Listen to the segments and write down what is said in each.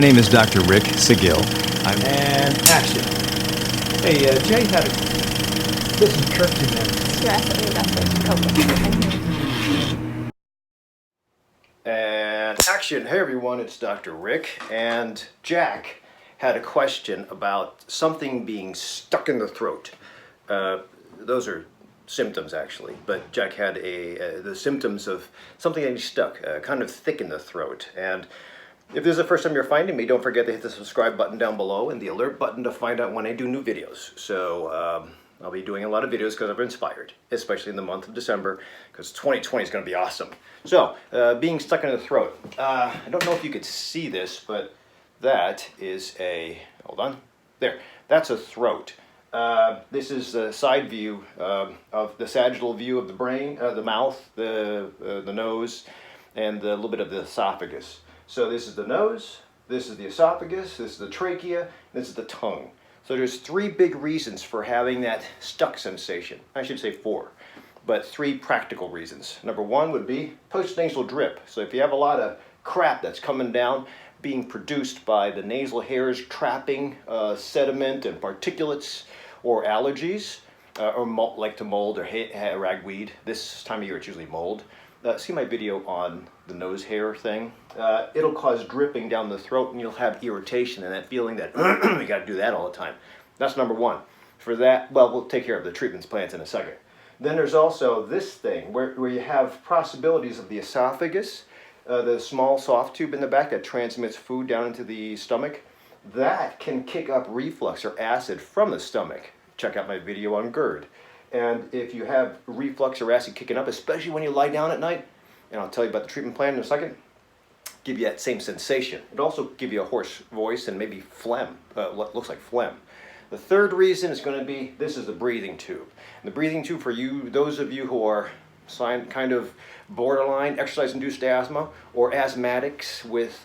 My name is DrRic Saguil. And action. Hey, Jay had a... This is Kirk, man. And action. Hey everyone, it's DrRic. And Jack had a question about something being stuck in the throat. Those are symptoms actually, but Jack had the symptoms of something getting stuck, kind of thick in the throat. And if this is the first time you're finding me, don't forget to hit the subscribe button down below and the alert button to find out when I do new videos. So I'll be doing a lot of videos because I've been inspired, especially in the month of December, because 2020 is going to be awesome. So, being stuck in the throat. I don't know if you could see this, but that is a, hold on, there, that's a throat. This is the side view of the sagittal view of the brain, the mouth, the nose, and a little bit of the esophagus. So this is the nose, this is the esophagus, this is the trachea, this is the tongue. So there's three big reasons for having that stuck sensation. I should say four, but three practical reasons. Number one would be postnasal drip. So if you have a lot of crap that's coming down, being produced by the nasal hairs trapping sediment and particulates or allergies, or like to mold or ragweed. This time of year it's usually mold. See my video on the nose hair thing. It'll cause dripping down the throat and you'll have irritation and that feeling that you gotta do that all the time. That's number one. For that, well, we'll take care of the treatment plans in a second. Then there's also this thing where you have possibilities of the esophagus, the small soft tube in the back that transmits food down into the stomach. That can kick up reflux or acid from the stomach. Check out my video on GERD. And if you have reflux or acid kicking up, especially when you lie down at night, and I'll tell you about the treatment plan in a second, give you that same sensation. It'll also give you a hoarse voice and maybe phlegm, what looks like phlegm. The third reason is going to be, this is the breathing tube. And the breathing tube for you, those of you who are kind of borderline exercise-induced asthma or asthmatics with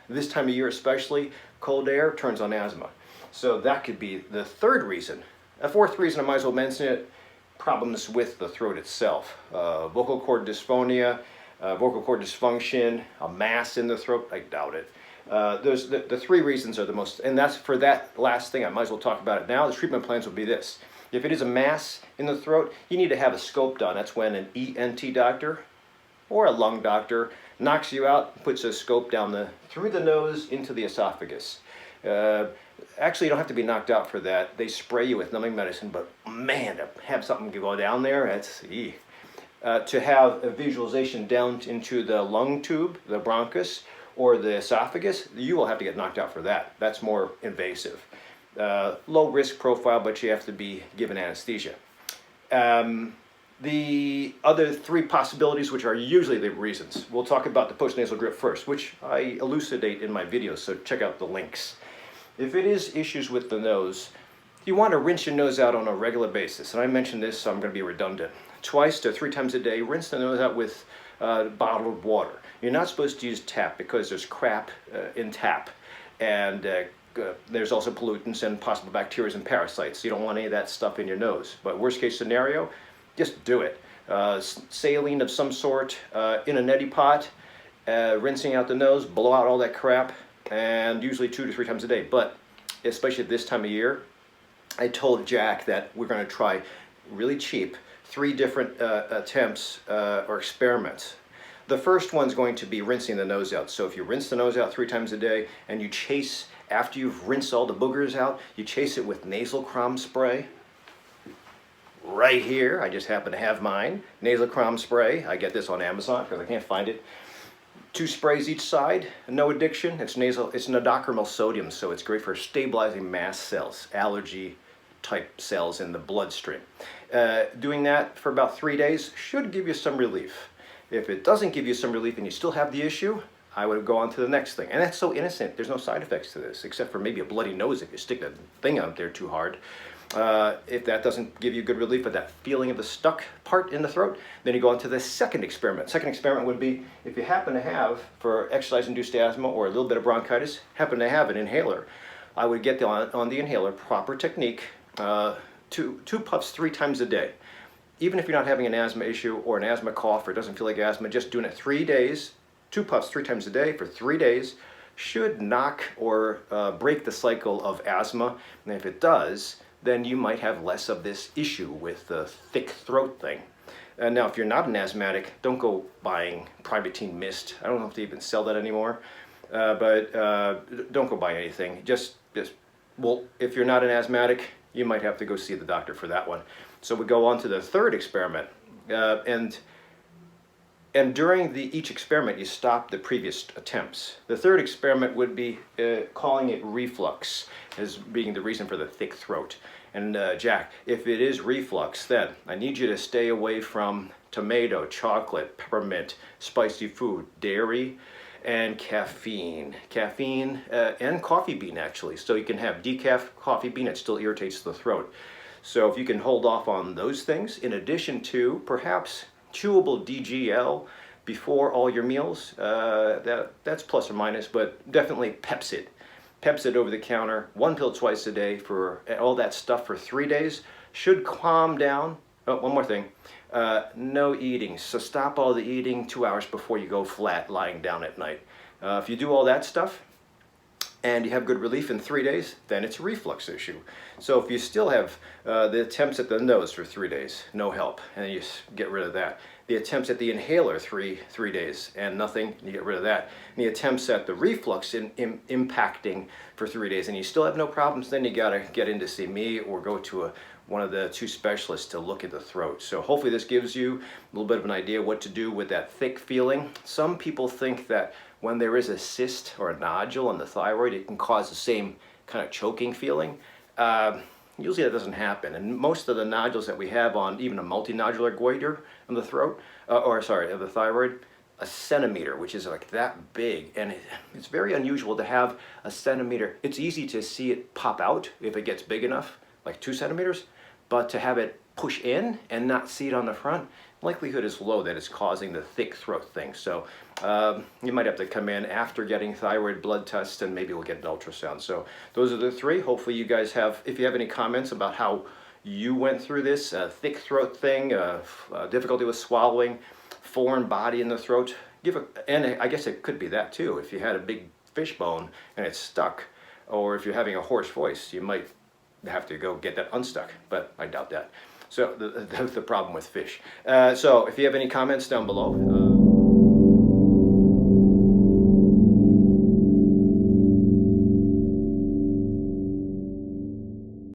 this time of year especially, cold air turns on asthma. So that could be the third reason. A fourth reason, I might as well mention it, problems with the throat itself. Vocal cord dysphonia, vocal cord dysfunction, a mass in the throat, I doubt it. The three reasons are the most, and that's for that last thing, I might as well talk about it now. The treatment plans will be this. If it is a mass in the throat, you need to have a scope done. That's when an ENT doctor or a lung doctor knocks you out, puts a scope down through the nose into the esophagus. Actually, you don't have to be knocked out for that. They spray you with numbing medicine, but man, to have something go down there, that's to have a visualization down into the lung tube, the bronchus, or the esophagus, you will have to get knocked out for that. That's more invasive. Low risk profile, but you have to be given anesthesia. The other three possibilities, which are usually the reasons, we'll talk about the postnasal drip first, which I elucidate in my videos, so check out the links. If it is issues with the nose, you want to rinse your nose out on a regular basis. And I mentioned this, so I'm going to be redundant. 2 to 3 times a day, rinse the nose out with bottled water. You're not supposed to use tap because there's crap in tap. And there's also pollutants and possible bacteria and parasites. You don't want any of that stuff in your nose. But worst case scenario, just do it. Saline of some sort in a neti pot, rinsing out the nose, blow out all that crap, and usually 2 to 3 times a day. But especially at this time of year, I told Jack that we're going to try really cheap 3 different attempts or experiments. The first one's going to be rinsing the nose out. So if you rinse the nose out 3 times a day and you chase, after you've rinsed all the boogers out, you chase it with nasal crom spray. Right here, I just happen to have mine, nasal crom spray. I get this on Amazon because I can't find it. 2 sprays each side, no addiction. It's nodochromal sodium, so it's great for stabilizing mast cells, allergy type cells in the bloodstream. Doing that for about 3 days should give you some relief. If it doesn't give you some relief and you still have the issue, I would go on to the next thing. And that's so innocent. There's no side effects to this, except for maybe a bloody nose if you stick that thing out there too hard. If that doesn't give you good relief of that feeling of the stuck part in the throat, then you go on to the second experiment. Second experiment would be if you happen to have, for exercise-induced asthma or a little bit of bronchitis, happen to have an inhaler. I would get on the inhaler, proper technique, 2 puffs 3 times a day. Even if you're not having an asthma issue or an asthma cough or it doesn't feel like asthma, just doing it 3 days, 2 puffs 3 times a day for 3 days, should knock or break the cycle of asthma. And if it does, then you might have less of this issue with the thick throat thing. Now, if you're not an asthmatic, don't go buying Privatine Mist. I don't know if they even sell that anymore, but don't go buy anything. Well, if you're not an asthmatic, you might have to go see the doctor for that one. So we go on to the third experiment, and during each experiment, you stop the previous attempts. The third experiment would be calling it reflux as being the reason for the thick throat. And Jack, if it is reflux, then I need you to stay away from tomato, chocolate, peppermint, spicy food, dairy, and caffeine. Caffeine and coffee bean, actually. So you can have decaf coffee bean, it still irritates the throat. So if you can hold off on those things, in addition to perhaps chewable DGL before all your meals, that's plus or minus, but definitely Pepcid. Pepcid over the counter, 1 pill twice a day for all that stuff for 3 days should calm down. Oh, one more thing, no eating. So stop all the eating 2 hours before you go flat lying down at night. If you do all that stuff and you have good relief in 3 days, then it's a reflux issue. So if you still have the attempts at the nose for 3 days, no help, and you get rid of that. The attempts at the inhaler, three days, and nothing, you get rid of that. And the attempts at the reflux impacting for 3 days, and you still have no problems, then you gotta get in to see me or go to one of the 2 specialists to look at the throat. So hopefully this gives you a little bit of an idea what to do with that thick feeling. Some people think that when there is a cyst or a nodule on the thyroid, it can cause the same kind of choking feeling. Usually that doesn't happen, and most of the nodules that we have on even a multinodular goiter on the throat, of the thyroid, a centimeter, which is like that big, and it's very unusual to have a centimeter. It's easy to see it pop out if it gets big enough, like 2 centimeters, but to have it push in and not see it on the front, likelihood is low that it's causing the thick throat thing. So you might have to come in after getting thyroid blood tests, and maybe we'll get an ultrasound. So those are the 3. Hopefully you guys have, if you have any comments about how you went through this thick throat thing, difficulty with swallowing, foreign body in the throat, and I guess it could be that too. If you had a big fish bone and it's stuck, or if you're having a hoarse voice, you might have to go get that unstuck, but I doubt that. So that's the problem with fish. So if you have any comments down below.